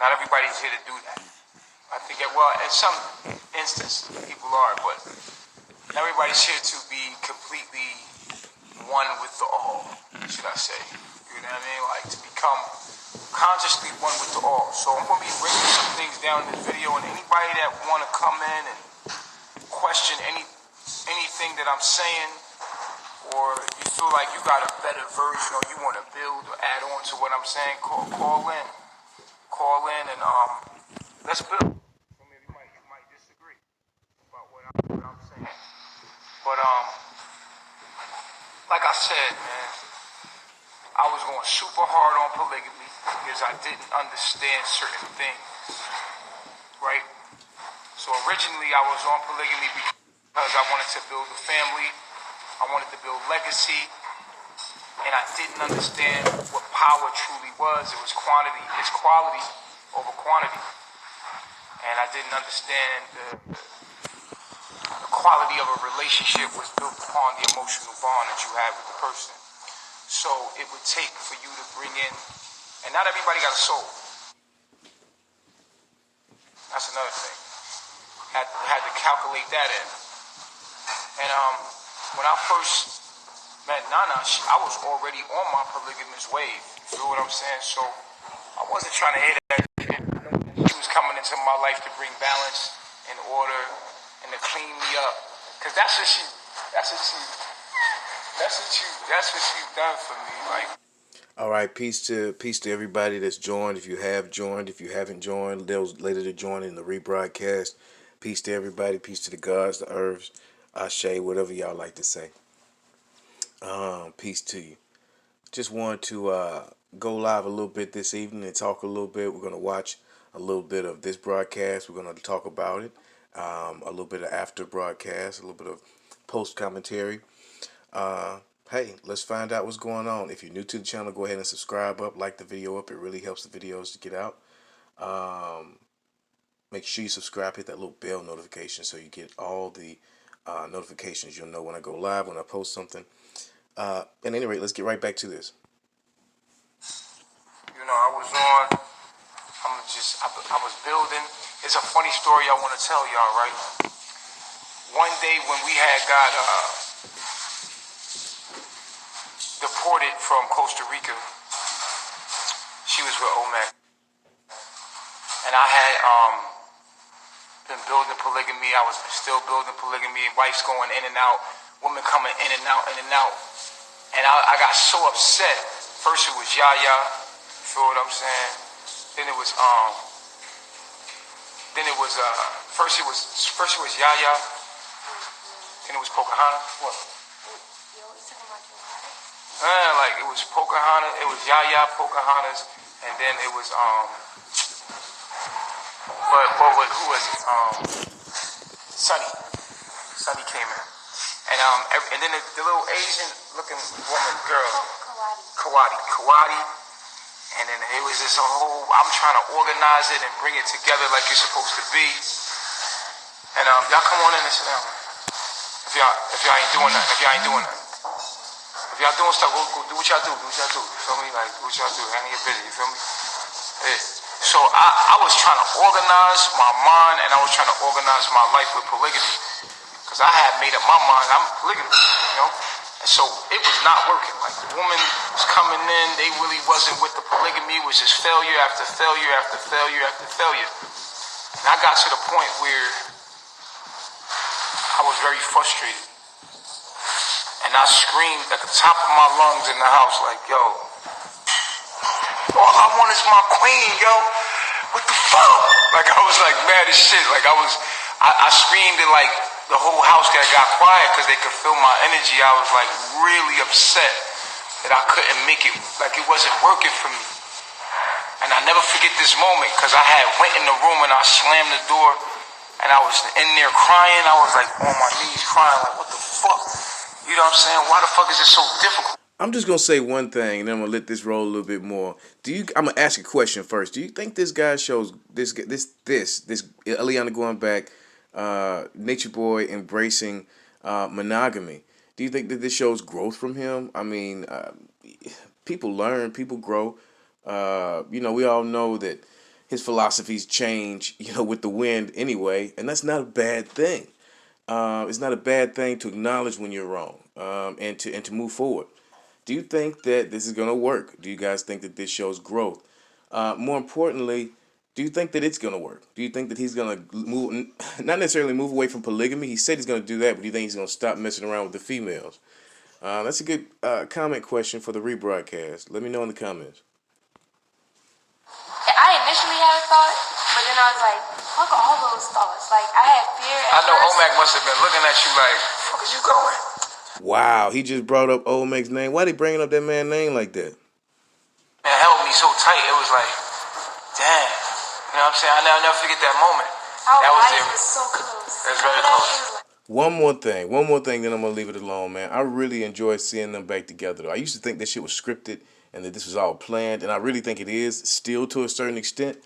Not everybody's here to do that. I think that, well, in some instances, people are, but everybody's here to be completely one with the all, should I say. You know what I mean? Like, to become consciously one with the all. So I'm going to be breaking some things down in this video, and anybody that want to come in and question anything that I'm saying, or you feel like you got a better version, or you want to build or add on to what I'm saying, call in and let's build. You might disagree about what I'm saying, but like I said, man, I was going super hard on polygamy because I didn't understand certain things, right? So originally I was on polygamy because I wanted to build a family, I wanted to build legacy, and I didn't understand what power truly was. It was quantity, it's quality over quantity. And I didn't understand the quality of a relationship was built upon the emotional bond that you have with the person. So it would take for you to bring in, and not everybody got a soul. That's another thing. Had to calculate that in. And when I first met Nana, I was already on my polygamous wave. You feel what I'm saying? So I wasn't trying to hit that. She was coming into my life to bring balance and order and to clean me up. Cause that's what she's done for me. Like. All right, peace to everybody that's joined. If you have joined, if you haven't joined, those later to join in the rebroadcast. Peace to everybody. Peace to the gods, the herbs, Ashe, whatever y'all like to say. Peace to you. Just wanted to go live a little bit this evening and talk a little bit. We're going to watch a little bit of this broadcast. We're going to talk about it. A little bit of after broadcast, a little bit of post commentary. Hey, let's find out what's going on. If you're new to the channel, go ahead and subscribe up, like the video up. It really helps the videos to get out. Make sure you subscribe, hit that little bell notification so you get all the notifications. You'll know when I go live, when I post something. At any rate, let's get right back to this. You know, I was building. It's a funny story I want to tell y'all, right? One day when we had got deported from Costa Rica, she was with Omac. And I had been building polygamy. I was still building polygamy. Wives going in and out, women coming in and out, in and out. And I got so upset. First it was Yaya, you feel what I'm saying? Then it was first it was Yaya. Then it was Pocahontas. What? Like it was Pocahontas. It was Yaya, Pocahontas, and then it was who was it? Sunny came in, and then the little Asian looking woman girl, Kawadi. And then it was this whole, I'm trying to organize it and bring it together like it's supposed to be. And y'all come on in and sit down. If y'all ain't doing nothing. If y'all doing stuff, go do what y'all do. You feel me? Like, do what y'all do. Handle your business, you feel me? Yeah. So I was trying to organize my mind, and I was trying to organize my life with polygamy. Because I had made up my mind, I'm polygamous, you know? And so it was not working. Like the woman was coming in, they really wasn't with the polygamy. It was just failure after failure after failure after failure. And I got to the point where I was very frustrated. And I screamed at the top of my lungs in the house like, yo, all I want is my queen, yo. What the fuck? Like I was like mad as shit. Like I screamed and like the whole house got quiet because they could feel my energy. I was like really upset that I couldn't make it, like it wasn't working for me. And I never forget this moment because I had went in the room and I slammed the door and I was in there crying. I was like on my knees crying like, what the fuck? You know what I'm saying? Why the fuck is it so difficult? I'm just gonna say one thing, and then I'm gonna let this roll a little bit more. I'm gonna ask a question first. Do you think this guy shows this Eliana going back, Nature Boy embracing monogamy? Do you think that this shows growth from him? I mean, people learn, people grow. You know, we all know that his philosophies change, with the wind anyway, and that's not a bad thing. It's not a bad thing to acknowledge when you're wrong, and to move forward. Do you think that this is going to work? Do you guys think that this shows growth? More importantly, do you think that it's going to work? Do you think that he's going to move, not necessarily move away from polygamy? He said he's going to do that, but do you think he's going to stop messing around with the females? That's a good comment question for the rebroadcast. Let me know in the comments. I initially had a thought, but then I was like, fuck all those thoughts. Like, I had fear at I know first. Omac must have been looking at you like, fuck is you going? Wow, he just brought up Omeg's name. Why they bringing up that man's name like that? Man, held me so tight. It was like, damn. You know what I'm saying? I'll never forget that moment. Our That was lives it. were so close. It was very Remember that? close. It was like, One more thing, then I'm gonna leave it alone, man. I really enjoy seeing them back together. I used to think that shit was scripted and that this was all planned, and I really think it is still to a certain extent.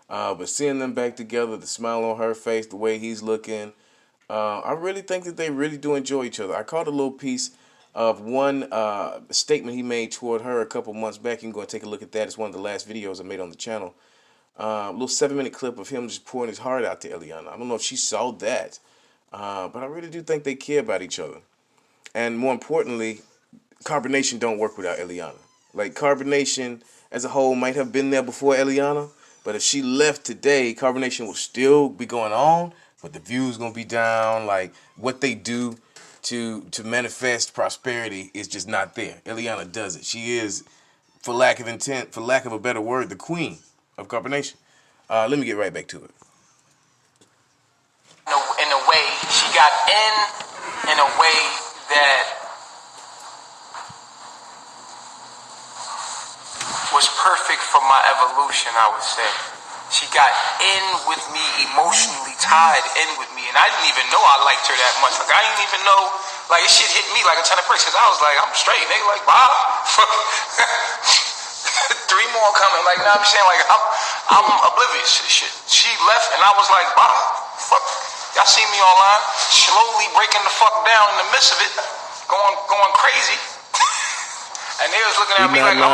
But seeing them back together, the smile on her face, the way he's looking, I really think that they really do enjoy each other. I caught a little piece of one statement he made toward her a couple months back. You can go and take a look at that. It's one of the last videos I made on the channel. A little 7-minute clip of him just pouring his heart out to Eliana. I don't know if she saw that, but I really do think they care about each other. And more importantly, carbonation don't work without Eliana. Like, carbonation as a whole might have been there before Eliana, but if she left today, carbonation will still be going on, but the views gonna be down. Like, what they do to manifest prosperity is just not there. Eliana does it. She is, for lack of a better word, the queen of carbonation. Let me get right back to it. In a way, she got in a way that was perfect for my evolution, I would say. She got in with me, emotionally tied in with me, and I didn't even know I liked her that much. Like, I didn't even know, like, it shit hit me like a ton of bricks, because I was like, I'm straight, nigga, like, Bob. 3 more coming, like, you know what I'm saying? Like, I'm oblivious to shit. She left, and I was like, Bob, fuck. Y'all see me online, slowly breaking the fuck down in the midst of it, going crazy. And they was looking at me like, look.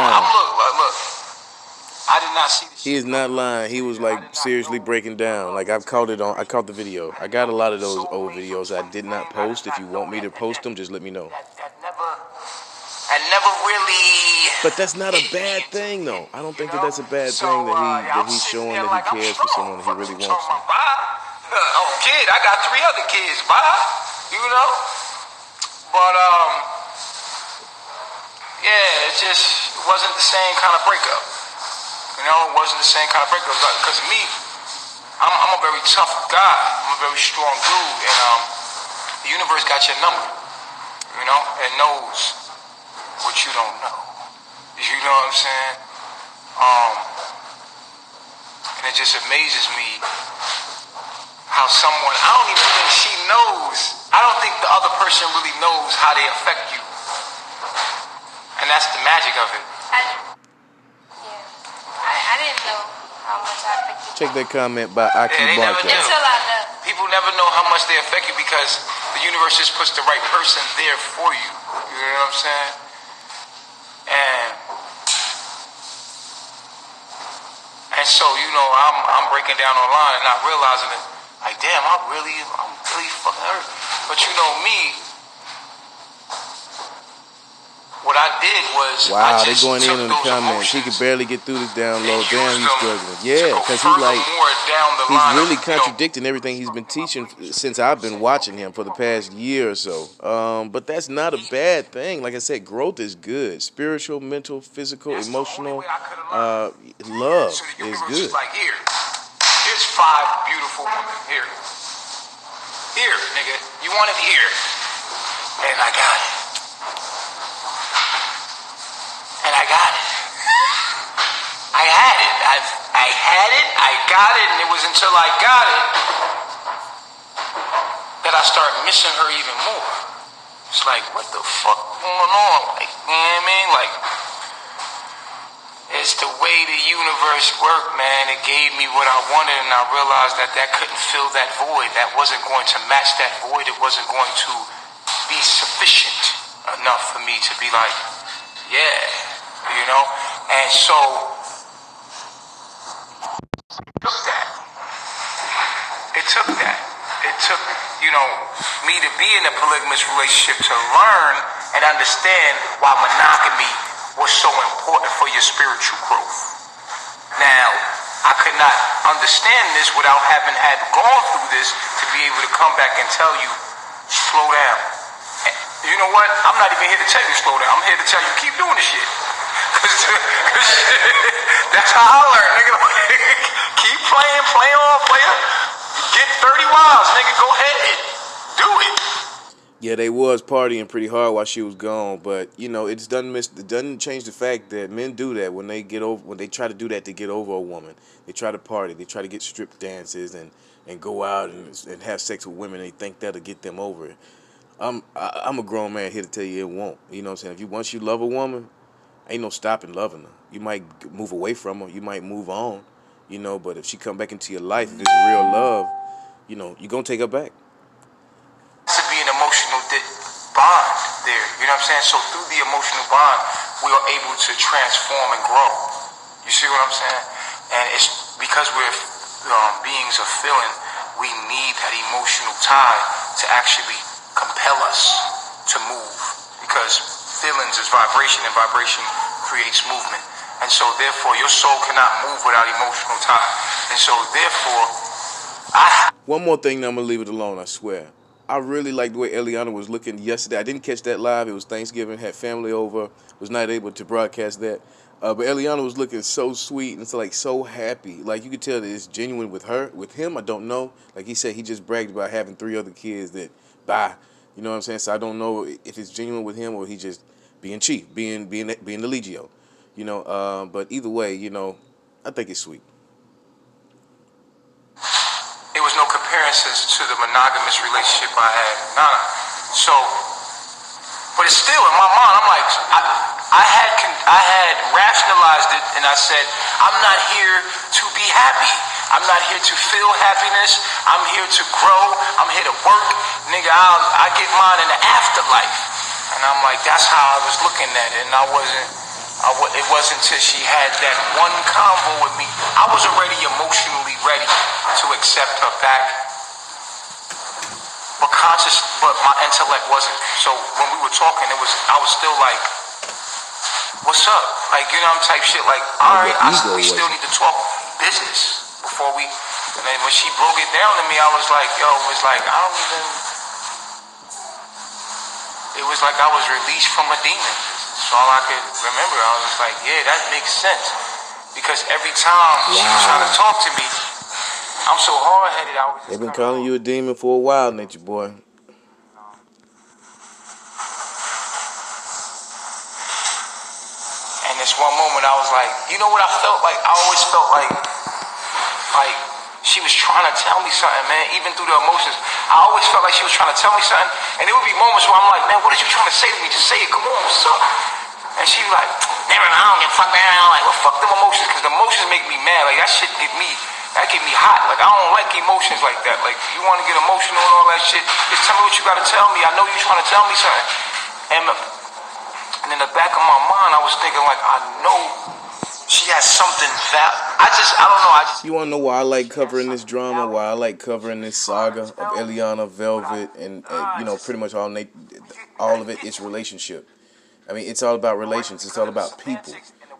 I did not see this. He is not lying. He was like seriously breaking down. Like, I caught the video. I got a lot of those old videos I did not post. If you want me to post them, just let me know. That never really. But that's not a bad thing, though. I don't think that that's a bad thing that he's showing that he cares for someone that he really wants to. Oh, kid, I got 3 other kids, Bob. You know? But yeah, it just wasn't the same kind of breakup. You know, it wasn't the same kind of breakup. Because me, I'm a very tough guy. I'm a very strong dude, and the universe got your number. You know, it knows what you don't know. You know what I'm saying? And it just amazes me how someone, I don't even think she knows. I don't think the other person really knows how they affect you. And that's the magic of it. I didn't know how much I affected you. Check that comment by Aki Barker. Until I know. People never know how much they affect you because the universe just puts the right person there for you. You know what I'm saying? And so, you know, I'm breaking down online and not realizing it. Like, damn, I'm really fucking hurt. But you know me, what I did was, wow, they going in the comments. He could barely get through this download. Damn, he's struggling. Yeah, because he's really contradicting everything he's been teaching since I've been watching him for the past year or so. But that's not a bad thing. Like I said, growth is good. Spiritual, mental, physical, emotional, love is good. Like, here's 5 beautiful women. Here, nigga, you want it here, and I got it. And I got it. I had it. I had it. I got it. And it was until I got it that I started missing her even more. It's like, what the fuck going on? Like, you know what I mean? Like, it's the way the universe worked, man. It gave me what I wanted, and I realized that couldn't fill that void. That wasn't going to match that void. It wasn't going to be sufficient enough for me to be like, yeah. You know, and so me to be in a polygamous relationship to learn and understand why monogamy was so important for your spiritual growth. Now, I could not understand this without having had gone through this to be able to come back and tell you, slow down. And you know what? I'm not even here to tell you slow down. I'm here to tell you keep doing the shit. Cause that's how I learn, nigga. Keep playing, play on, player. Get 30 wives, nigga. Go ahead, do it. Yeah, they was partying pretty hard while she was gone, but you know, it doesn't change the fact that men do that when they try to do that to get over a woman. They try to party, they try to get strip dances and go out and have sex with women. They think that'll get them over it. I'm a grown man here to tell you it won't. You know what I'm saying? Once you love a woman, ain't no stopping loving her. You might move away from her, you might move on, you know, but if she come back into your life, if it's real love, you know, you're gonna take her back. To be an emotional bond there, you know what I'm saying? So through the emotional bond, we are able to transform and grow. You see what I'm saying? And it's because we're beings of feeling, we need that emotional tie to actually compel us to move. Because feelings is vibration, and vibration creates movement. And so therefore, your soul cannot move without emotional tie. And so therefore, One more thing, then I'm gonna leave it alone, I swear. I really like the way Eliana was looking yesterday. I didn't catch that live. It was Thanksgiving, had family over, was not able to broadcast that. But Eliana was looking so sweet and so happy. Like you could tell that it's genuine with her. With him, I don't know. Like he said, he just bragged about having 3 other kids that bye. You know what I'm saying? So I don't know if it's genuine with him or he just being chief, being Eligio. You know, but either way, you know, I think it's sweet. It was no comparisons to the monogamous relationship I had with Nana. So, but it's still in my mind. I'm like, I had rationalized it, and I said, I'm not here to be happy. I'm not here to feel happiness. I'm here to grow. I'm here to work, nigga. I get mine in the afterlife. And I'm like, that's how I was looking at it, and it wasn't until she had that one convo with me. I was already emotionally ready to accept her back, but my intellect wasn't. So when we were talking, I was still like, what's up? Like, you know, I'm type shit like, all right, we still need to talk business before we, and then when she broke it down to me, I was like, yo, it was like I was released from a demon. That's all I could remember. I was like, yeah, that makes sense. Because every time she was trying to talk to me, I'm so hard-headed. They've been calling you a demon for a while, ain't you, boy? And this one moment, I was like, you know what I felt like? I always felt like she was trying to tell me something, man. Even through the emotions, I always felt like she was trying to tell me something. And there would be moments where I'm like, man, what are you trying to say to me? Just say it. Come on, what's up? And she was like, never mind, I don't give a fuck, man. I'm like, well, fuck them emotions, because the emotions make me mad. Like, that shit get me hot. Like, I don't like emotions like that. Like, you want to get emotional and all that shit, just tell me what you got to tell me. I know you're trying to tell me something. And in the back of my mind, I was thinking, like, I know she has something that I don't know. You want to know why I like covering this drama? Why I like covering this saga of Eliana, Velvet, and you know, pretty much all of it is relationship. I mean, it's all about relations. It's all about people.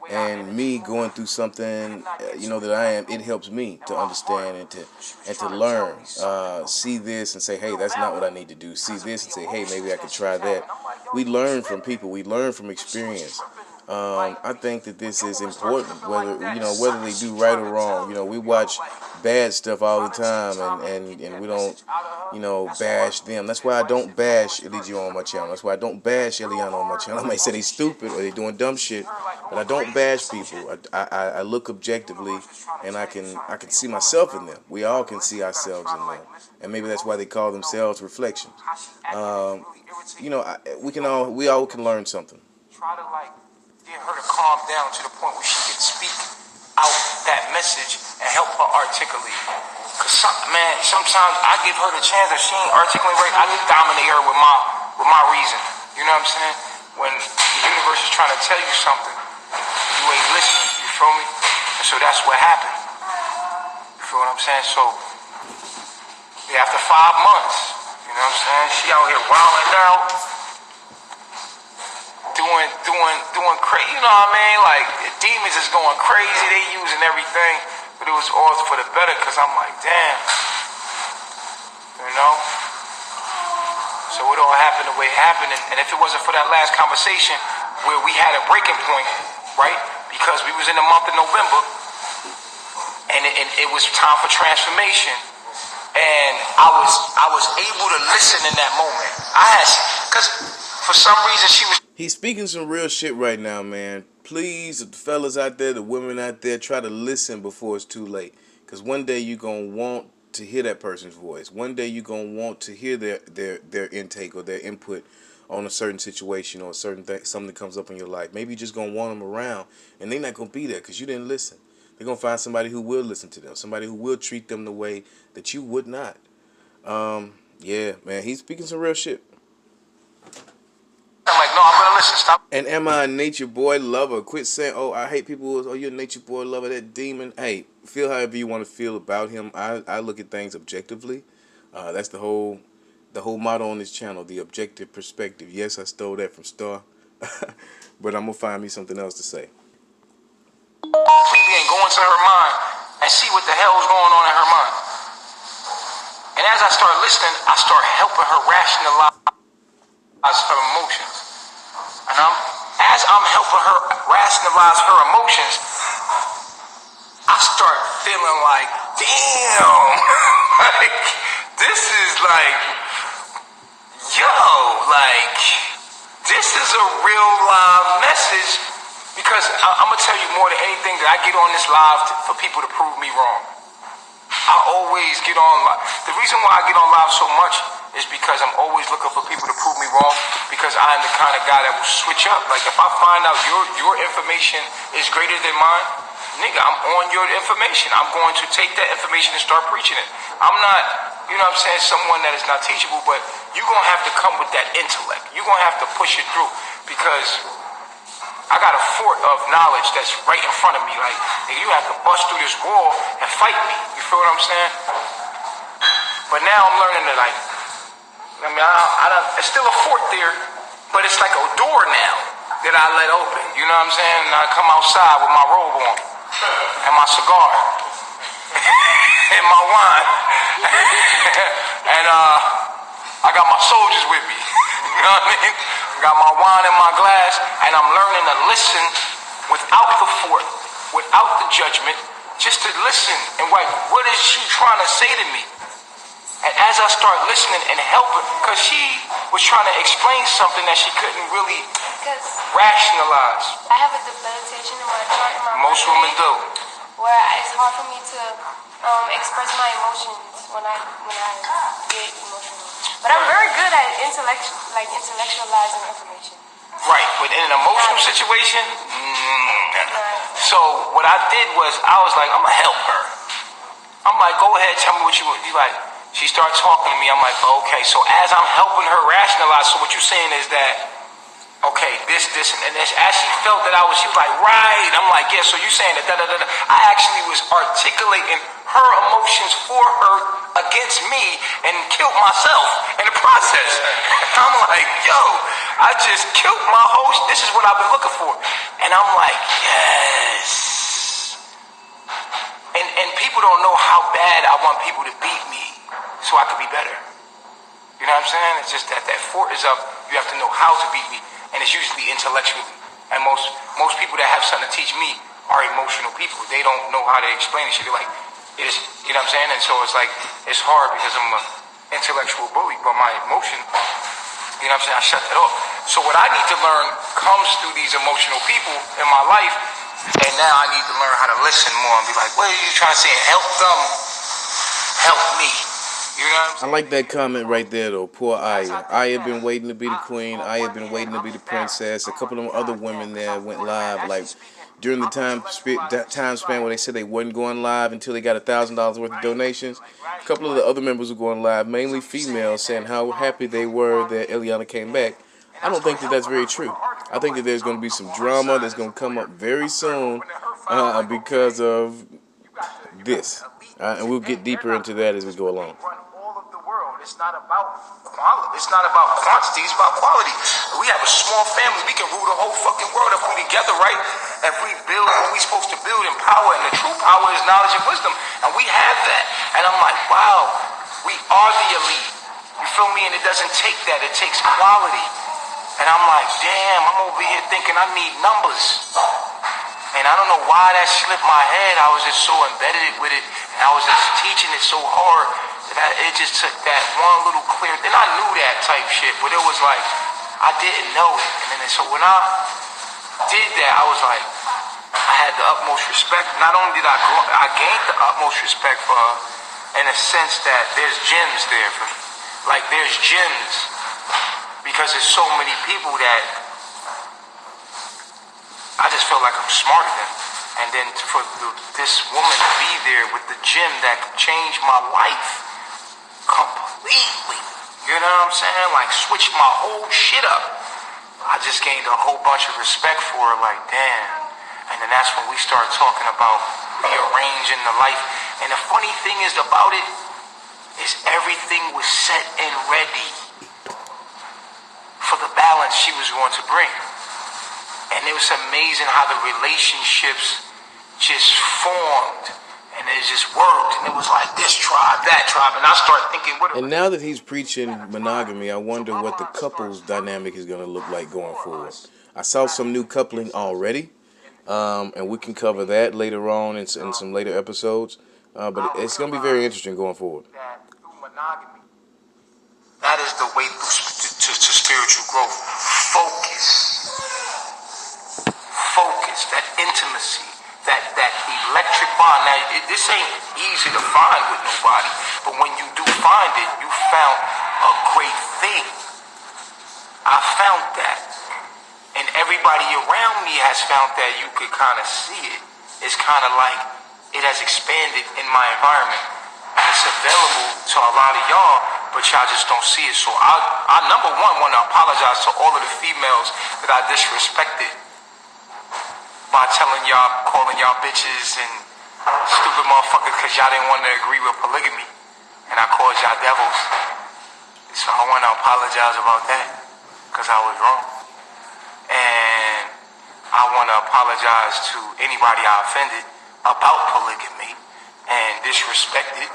And me going through something, you know, that I am, it helps me to understand and to learn. See this and say, hey, that's not what I need to do. See this and say, hey, maybe I could try that. We learn from people. We learn from experience. I think that this is important, whether they do right or wrong. You know, we watch bad stuff all the time, and we don't, you know, bash them. That's why I don't bash Eligio on my channel. That's why I don't bash Eliana on my channel. I might say they stupid or they doing dumb shit, but I don't bash people. I look objectively, and I can see myself in them. We all can see ourselves in them, and maybe that's why they call themselves reflections. You know, we all can learn something. Try to get her to calm down to the point where she can speak out that message and help her articulate. Cause sometimes I give her the chance. If she ain't articulating right, I just dominate her with my reason. You know what I'm saying? When the universe is trying to tell you something, you ain't listening. You feel me? And so that's what happened. You feel what I'm saying? So yeah, after 5 months, you know what I'm saying? She out here wilding out, doing crazy. You know what I mean? Like the demons is going crazy. They using everything, but it was all for the better. Cause I'm like, damn, you know. So it all happened the way it happened, and if it wasn't for that last conversation where we had a breaking point, right? Because we was in the month of November, and it was time for transformation. And I was able to listen in that moment. Because for some reason she was. He's speaking some real shit right now, man. Please, the fellas out there, the women out there, try to listen before it's too late. Because one day you're going to want to hear that person's voice. One day you're going to want to hear their intake or their input on a certain situation or a certain thing, something that comes up in your life. Maybe you're just going to want them around, and they're not going to be there because you didn't listen. They're going to find somebody who will listen to them, somebody who will treat them the way that you would not. Yeah, man, he's speaking some real shit. I'm like, no, I'm gonna listen. Stop. And am I a nature boy lover? Quit saying, oh, I hate people. Oh, you're a nature boy lover, that demon. Hey, feel however you want to feel about him. I look at things objectively. That's the whole motto on this channel, the objective perspective. Yes, I stole that from Star, but I'm gonna find me something else to say. Completely and go into her mind and see what the hell's going on in her mind. And as I start listening, I start helping her rationalize her emotions. And as I'm helping her rationalize her emotions, I start feeling like, damn, like, this is like, yo, like, this is a real live message. Because I'm going to tell you more than anything that I get on this live for people to prove me wrong. I always get on live. The reason why I get on live so much is because I'm always looking for people to prove me wrong, because I am the kind of guy that will switch up. Like if I find out your information is greater than mine, nigga, I'm on your information. I'm going to take that information and start preaching it. I'm not, you know what I'm saying, someone that is not teachable, but you're going to have to come with that intellect. You're going to have to push it through, because I got a fort of knowledge that's right in front of me. Like, nigga, you have to bust through this wall and fight me. You feel what I'm saying? But now I'm learning to, like, I mean, it's still a fort there, but it's like a door now that I let open. You know what I'm saying? And I come outside with my robe on and my cigar and my wine. And I got my soldiers with me. You know what I mean? Got my wine in my glass, and I'm learning to listen without the fort, without the judgment, just to listen and like, what is she trying to say to me? And as I start listening and helping, because she was trying to explain something that she couldn't really rationalize. I have a debilitation in my chart in my Most women do. Where it's hard for me to express my emotions when I get emotional. But I'm very good at intellectualizing information. Right, but in an emotional situation, So what I did was, I was like, I'm gonna help her. I'm like, go ahead, tell me what you would. Like, she started talking to me. I'm like, okay. So as I'm helping her rationalize, so what you're saying is that, okay, this, and this. As she felt that she was like, right. I'm like, yeah. So you saying that, da. I actually was articulating her emotions for her against me and killed myself in the process. I'm like, yo, I just killed my host. This is what I've been looking for. And I'm like, yes. And people don't know how bad I want people to beat me so I can be better. You know what I'm saying? It's just that fort is up. You have to know how to beat me. And it's usually intellectually. And most people that have something to teach me are emotional people. They don't know how to explain it. They're like, it is, you know what I'm saying? And so it's like, it's hard because I'm an intellectual bully, but my emotion, you know what I'm saying, I shut that off. So what I need to learn comes through these emotional people in my life, and now I need to learn how to listen more and be like, what are you trying to say? Help them, help me. You know what I'm saying? I like that comment right there, though. Poor Aya. Aya been waiting to be the queen. Aya been waiting to be the princess. A couple of them other women there went live, like, during the time span where they said they wasn't going live until they got $1,000 worth of donations. A couple of the other members were going live, mainly females, saying how happy they were that Eliana came back. I don't think that that's very true. I think that there's going to be some drama that's going to come up very soon because of this. And we'll get deeper into that as we go along. It's not about quality. It's not about quantity. It's about quality. We have a small family. We can rule the whole fucking world if we together, right? If we build what we're supposed to build in power, and the true power is knowledge and wisdom, and we have that. And I'm like, wow, we are the elite. You feel me? And it doesn't take that. It takes quality. And I'm like, damn, I'm over here thinking I need numbers. And I don't know why that slipped my head. I was just so embedded with it. And I was just teaching it so hard that it just took that one little clear. Then I knew that type shit, but it was like, I didn't know it. And then so when I did that, I was like, I had the utmost respect. Not only did I gained the utmost respect for her in a sense that there's gems there for me. Like there's gems. Because there's so many people that I just felt like I'm smarter than. And then for this woman to be there with the gem that could change my life completely. You know what I'm saying? Like switch my whole shit up. I just gained a whole bunch of respect for her, like damn. And then that's when we start talking about rearranging the life. And the funny thing is about it is everything was set and ready for the balance she was going to bring. And it was amazing how the relationships just formed and it just worked. And it was like this tribe, that tribe. And I started thinking, what? And now that he's preaching monogamy, I wonder what the couple's dynamic is going to look like going forward. I saw some new coupling already, and we can cover that later on in some later episodes. But it's going to be very interesting going forward. That is the way to spiritual growth. Focus, that intimacy, that electric bond. Now, this ain't easy to find with nobody, but when you do find it, you found a great thing. I found that. And everybody around me has found that. You could kind of see it. It's kind of like it has expanded in my environment. And it's available to a lot of y'all, but y'all just don't see it. So I number one, want to apologize to all of the females that I disrespected by telling y'all, calling y'all bitches and stupid motherfuckers because y'all didn't want to agree with polygamy. And I called y'all devils. So I want to apologize about that because I was wrong. And I want to apologize to anybody I offended about polygamy and disrespected.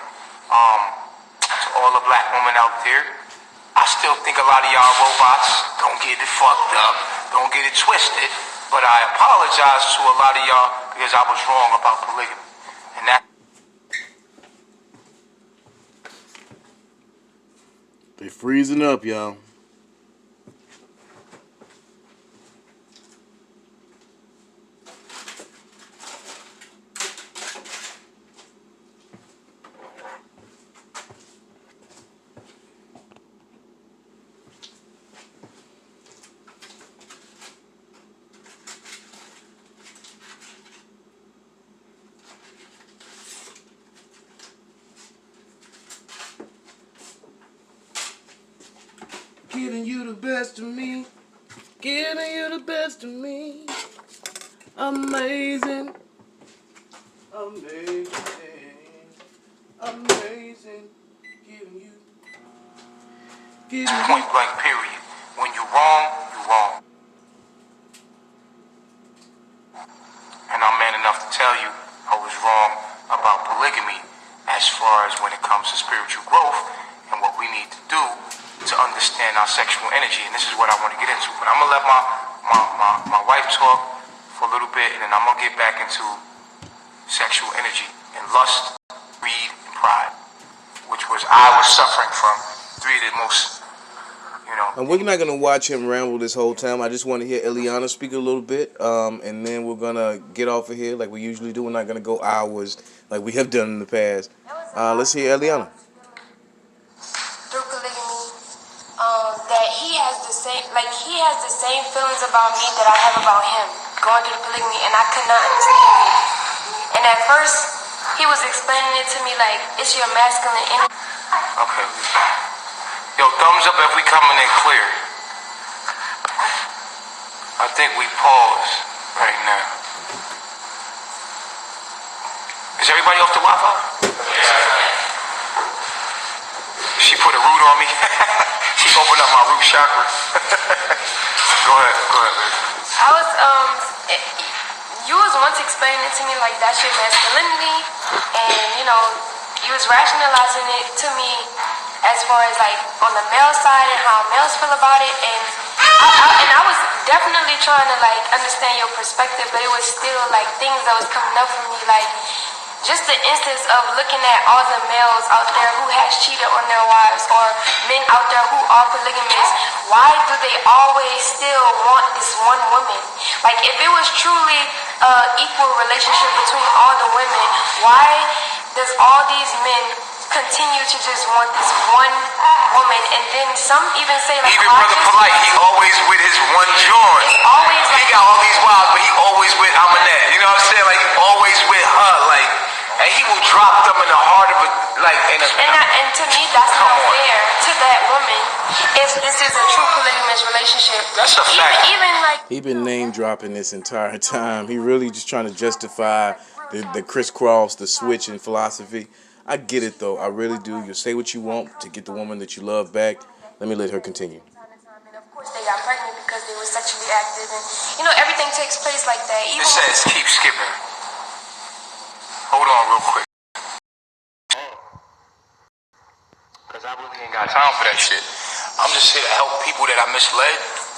To all the black women out there, I still think a lot of y'all robots. Don't get it fucked up. Don't get it twisted. But I apologize to a lot of y'all because I was wrong about polygamy. And that. They freezing up, y'all. Giving you the best of me. Giving you the best of me. Amazing. Amazing. Amazing. Giving you. Point blank, period. When you're wrong, you're wrong. And I'm man enough to tell you I was wrong about polygamy as far as when it comes to spiritual growth and what we need to do to understand our sexual energy. And this is what I want to get into. But I'm going to let my wife talk for a little bit, and then I'm going to get back into sexual energy and lust, greed, and pride, which was I was suffering from. Three of the most, And we're not going to watch him ramble this whole time. I just want to hear Eliana speak a little bit, and then we're going to get off of here like we usually do. We're not going to go hours like we have done in the past. Let's hear Eliana. That he has the same feelings about me that I have about him, going through the polygamy, and I could not understand it. And at first, he was explaining it to me like, it's your masculine energy. Okay. Yo, thumbs up if we coming in clear. I think we pause right now. Is everybody off the Wi-Fi? She put a root on me. She opened up my root chakra. Go ahead, baby. I was you was once explaining to me like that's your masculinity, and you was rationalizing it to me as far as like on the male side and how males feel about it, and I was definitely trying to like understand your perspective, but it was still like things that was coming up for me, like just the instance of looking at all the males out there who has cheated on their wives, or men out there who are polygamous. Why do they always still want this one woman? Like if it was truly equal relationship between all the women, why does all these men continue to just want this one woman? And then some even say like, even Brother Polite, he always with his one joint. It's always like, he got all these wives, but he always with Amanette. You know what I'm saying? Like he always with her, like, and he will drop them in the heart of a like. And to me, that's not fair to that woman. If this is a true polygamous relationship, that's a fact. Even like He been name dropping this entire time. He really just trying to justify the crisscross, the switch in philosophy. I get it though. I really do. You say what you want to get the woman that you love back. Let me let her continue. And of course, they got pregnant because they were sexually active, and everything takes place like that. It says keep skipping. Hold on real quick. Because I really ain't got time for that shit. I'm just here to help people that I misled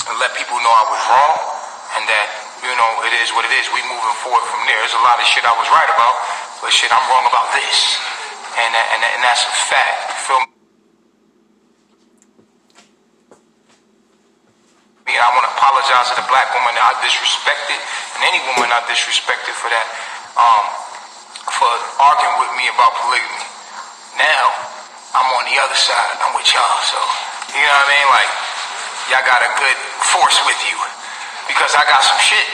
and let people know I was wrong, and that, it is what it is. We moving forward from there. There's a lot of shit I was right about, but shit, I'm wrong about this. And that's a fact. You feel me? And I want to apologize to the black woman that I disrespected, and any woman I disrespected for that, for arguing with me about polygamy. Now, I'm on the other side. I'm with y'all, so, you know what I mean? Like, y'all got a good force with you, because I got some shit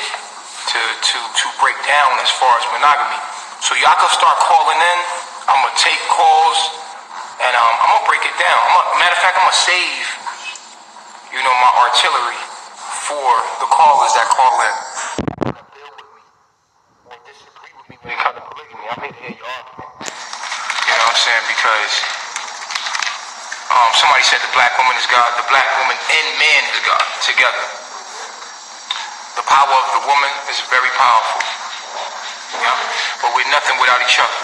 to break down as far as monogamy. So y'all can start calling in. I'm gonna take calls, and I'm gonna break it down. Matter of fact, I'm gonna save, my artillery for the callers that call in. Deal with me or disagree with me when it comes to polygamy. I'm here to hear your argument. You know what I'm saying? Because somebody said the black woman is God. The black woman and man is God together. The power of the woman is very powerful. But we're nothing without each other.